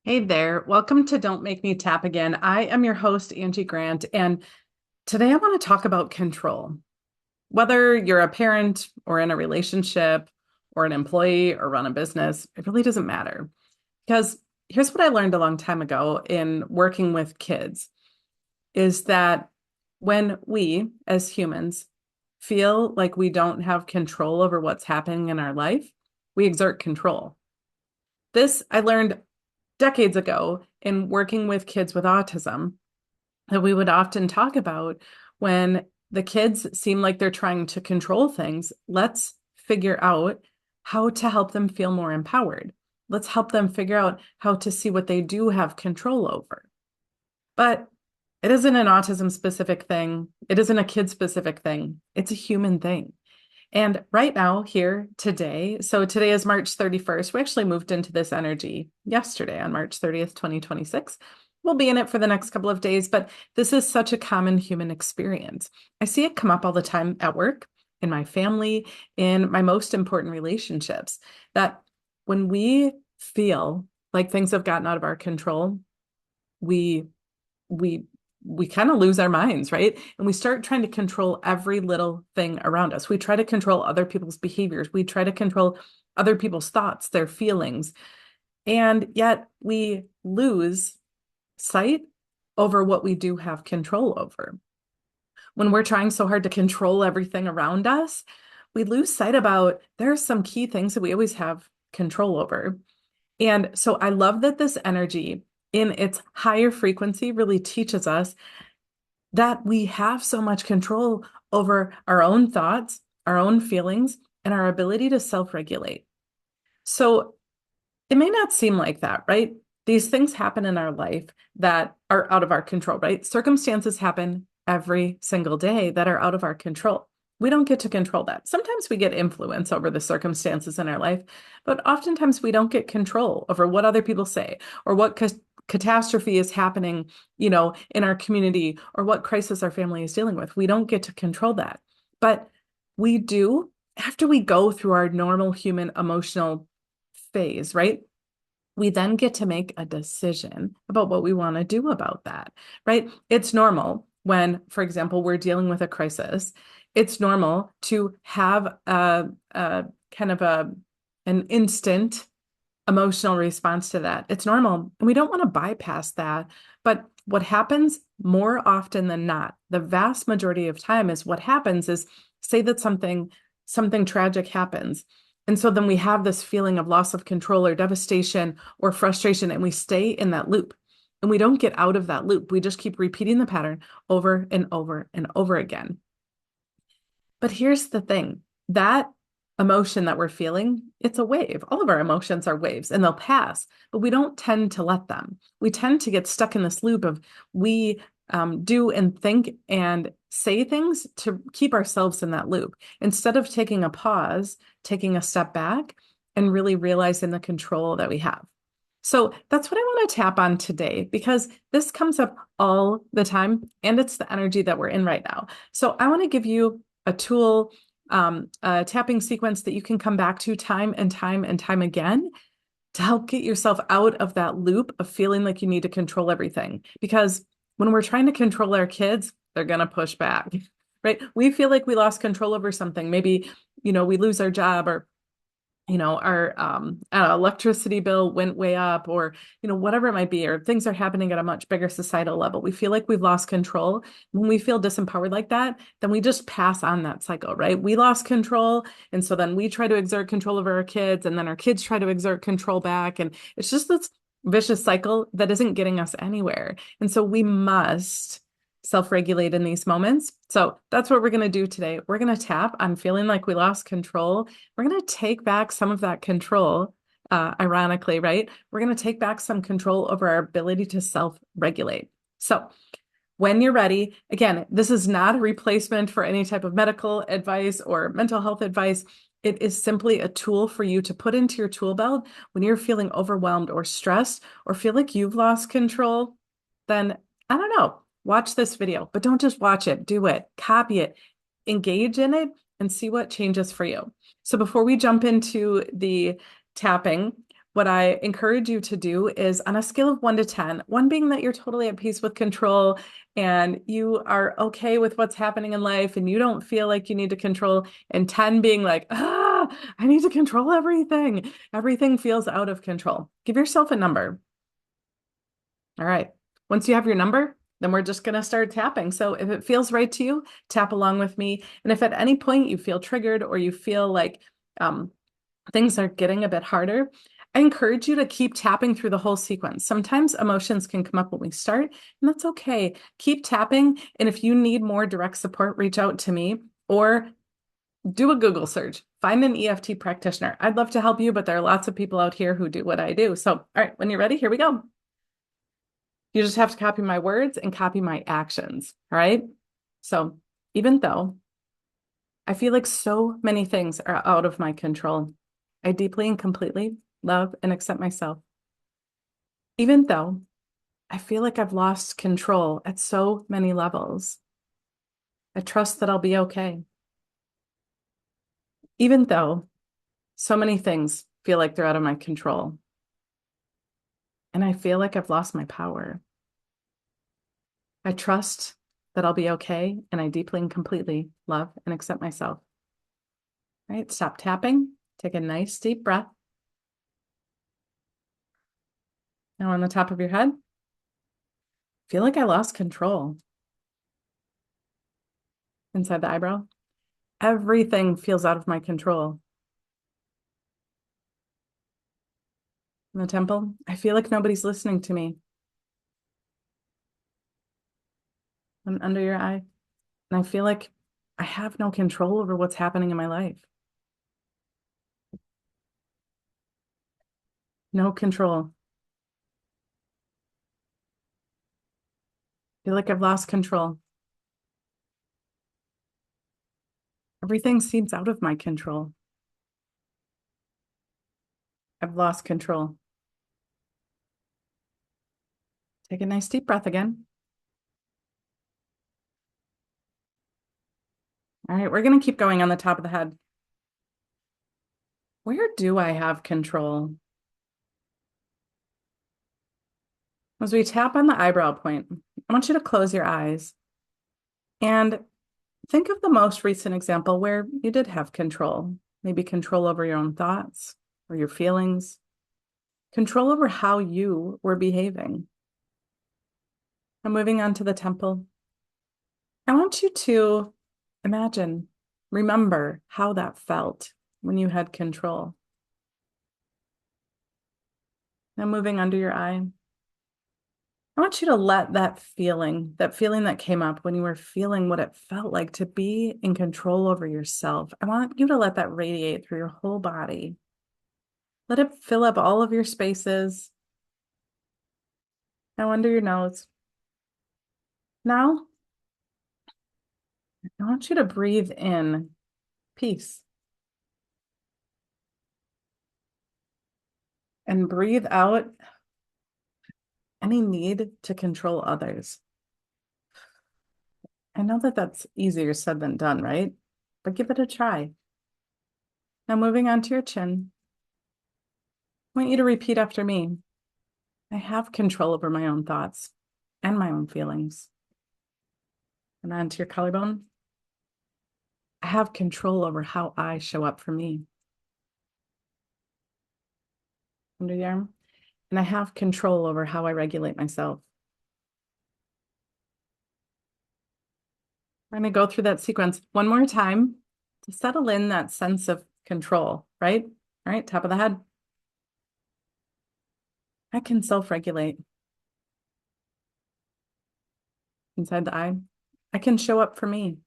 Hey there. Welcome to Don't Make Me Tap Again. I am your host, Angie Grant, and today I want to talk about control. Whether you're a parent or in a relationship or an employee or run a business, it really doesn't matter. Because here's what I learned a long time ago in working with kids is that when we as humans feel like we don't have control over what's happening in our life, we exert control. This I learned decades ago in working with kids with autism that we would often talk about when the kids seem like they're trying to control things. Let's figure out how to help them feel more empowered. Let's help them figure out how to see what they do have control over. But it isn't an autism specific thing. It isn't a kid specific thing. It's a human thing. And right now, here today, so today is March 31st. We actually moved into this energy yesterday on March 30th, 2026. We'll be in it for the next couple of days, but this is such a common human experience. I see it come up all the time at work, in my family, in my most important relationships, that when we feel like things have gotten out of our control, we we we kind of lose our minds, right? And we start trying to control every little thing around us. We try to control other people's behaviors. We try to control other people's thoughts, their feelings. And yet we lose sight over what we do have control over. When we're trying so hard to control everything around us, we lose sight about there are some key things that we always have control over. And so I love that this energy in its higher frequency really teaches us that we have so much control over our own thoughts, our own feelings, and our ability to self-regulate. So it may not seem like that, right? These things happen in our life that are out of our control, right? Circumstances happen every single day that are out of our control. We don't get to control that. Sometimes we get influence over the circumstances in our life, but oftentimes we don't get control over what other people say or what catastrophe is happening, in our community or what crisis our family is dealing with. We don't get to control that. But we do after we go through our normal human emotional phase, right? We then get to make a decision about what we want to do about that, right? It's normal when, for example, we're dealing with a crisis. It's normal to have a kind of an instant emotional response to that. It's normal. And we don't want to bypass that. But what happens more often than not, the vast majority of time is what happens is say that something tragic happens. And so then we have this feeling of loss of control or devastation or frustration, and we stay in that loop. And we don't get out of that loop. We just keep repeating the pattern over and over and over again. But here's the thing, that emotion that we're feeling, it's a wave. All of our emotions are waves and they'll pass, but we don't tend to let them. We tend to get stuck in this loop of we do and think and say things to keep ourselves in that loop instead of taking a pause, taking a step back, and really realizing the control that we have. So that's what I want to tap on today because this comes up all the time and it's the energy that we're in right now. So I want to give you a tool, a tapping sequence that you can come back to time and time and time again to help get yourself out of that loop of feeling like you need to control everything. Because when we're trying to control our kids, they're going to push back, right? We feel like we lost control over something. Maybe, we lose our job or our electricity bill went way up or, whatever it might be, or things are happening at a much bigger societal level. We feel like we've lost control. When we feel disempowered like that, then we just pass on that cycle, right? We lost control. And so then we try to exert control over our kids and then our kids try to exert control back. And it's just this vicious cycle that isn't getting us anywhere. And so we must self-regulate in these moments. So that's what we're going to do today. We're going to tap on feeling like we lost control. We're going to take back some of that control, ironically, right? We're going to take back some control over our ability to self-regulate. So when you're ready, again, this is not a replacement for any type of medical advice or mental health advice. It is simply a tool for you to put into your tool belt when you're feeling overwhelmed or stressed or feel like you've lost control. Then, I don't know, watch this video, but don't just watch it, do it, copy it, engage in it, and see what changes for you. So before we jump into the tapping, what I encourage you to do is on a scale of 1 to 10, one being that you're totally at peace with control and you are okay with what's happening in life and you don't feel like you need to control, and 10 being like, I need to control everything. Everything feels out of control. Give yourself a number. All right. Once you have your number, then we're just going to start tapping. So if it feels right to you, tap along with me. And if at any point you feel triggered or you feel like things are getting a bit harder, I encourage you to keep tapping through the whole sequence. Sometimes emotions can come up when we start, and that's okay. Keep tapping. And if you need more direct support, reach out to me or do a Google search. Find an EFT practitioner. I'd love to help you, but there are lots of people out here who do what I do. So, all right, when you're ready, here we go. You just have to copy my words and copy my actions. All right. So even though I feel like so many things are out of my control, I deeply and completely love and accept myself. Even though I feel like I've lost control at so many levels, I trust that I'll be okay. Even though so many things feel like they're out of my control, and I feel like I've lost my power, I trust that I'll be okay, and I deeply and completely love and accept myself. All right, stop tapping. Take a nice deep breath. Now on the top of your head, feel like I lost control. Inside the eyebrow, everything feels out of my control. In the temple, I feel like nobody's listening to me. And under your eye, and I feel like I have no control over what's happening in my life. No control. I feel like I've lost control. Everything seems out of my control. I've lost control. Take a nice deep breath again. All right, we're going to keep going on the top of the head. Where do I have control? As we tap on the eyebrow point, I want you to close your eyes and think of the most recent example where you did have control, maybe control over your own thoughts or your feelings, control over how you were behaving. I'm moving on to the temple. I want you to imagine, remember how that felt when you had control. Now moving under your eye. I want you to let that feeling that came up when you were feeling what it felt like to be in control over yourself. I want you to let that radiate through your whole body. Let it fill up all of your spaces. Now under your nose. Now, I want you to breathe in peace and breathe out any need to control others. I know that that's easier said than done, right? But give it a try. Now moving on to your chin. I want you to repeat after me. I have control over my own thoughts and my own feelings. And on to your collarbone. I have control over how I show up for me. Under the arm. And I have control over how I regulate myself. We're going to go through that sequence one more time to settle in that sense of control, right? All right, top of the head. I can self-regulate. Inside the eye. I can show up for me.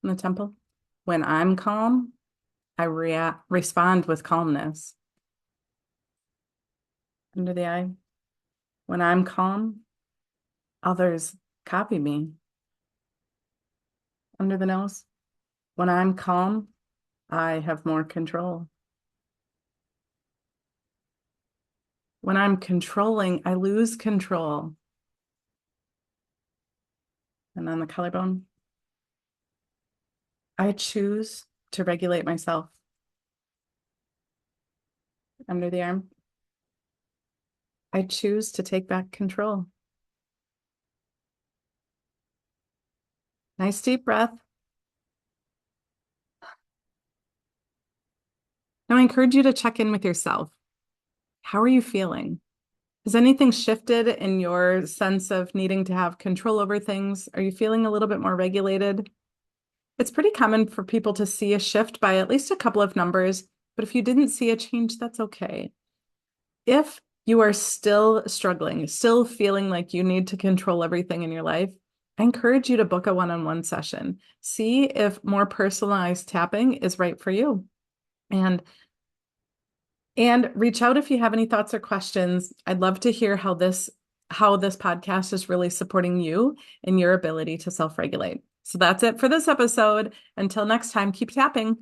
In the temple. When I'm calm, I respond with calmness. Under the eye. When I'm calm, others copy me. Under the nose. When I'm calm, I have more control. When I'm controlling, I lose control. And on the collarbone, I choose to regulate myself. under the arm. I choose to take back control. Nice deep breath. Now I encourage you to check in with yourself. How are you feeling? Has anything shifted in your sense of needing to have control over things? Are you feeling a little bit more regulated? It's pretty common for people to see a shift by at least a couple of numbers, but if you didn't see a change, that's okay. If you are still struggling, still feeling like you need to control everything in your life, I encourage you to book a one-on-one session. See if more personalized tapping is right for you. And reach out if you have any thoughts or questions. I'd love to hear how this podcast is really supporting you in your ability to self-regulate. So that's it for this episode. Until next time, keep tapping.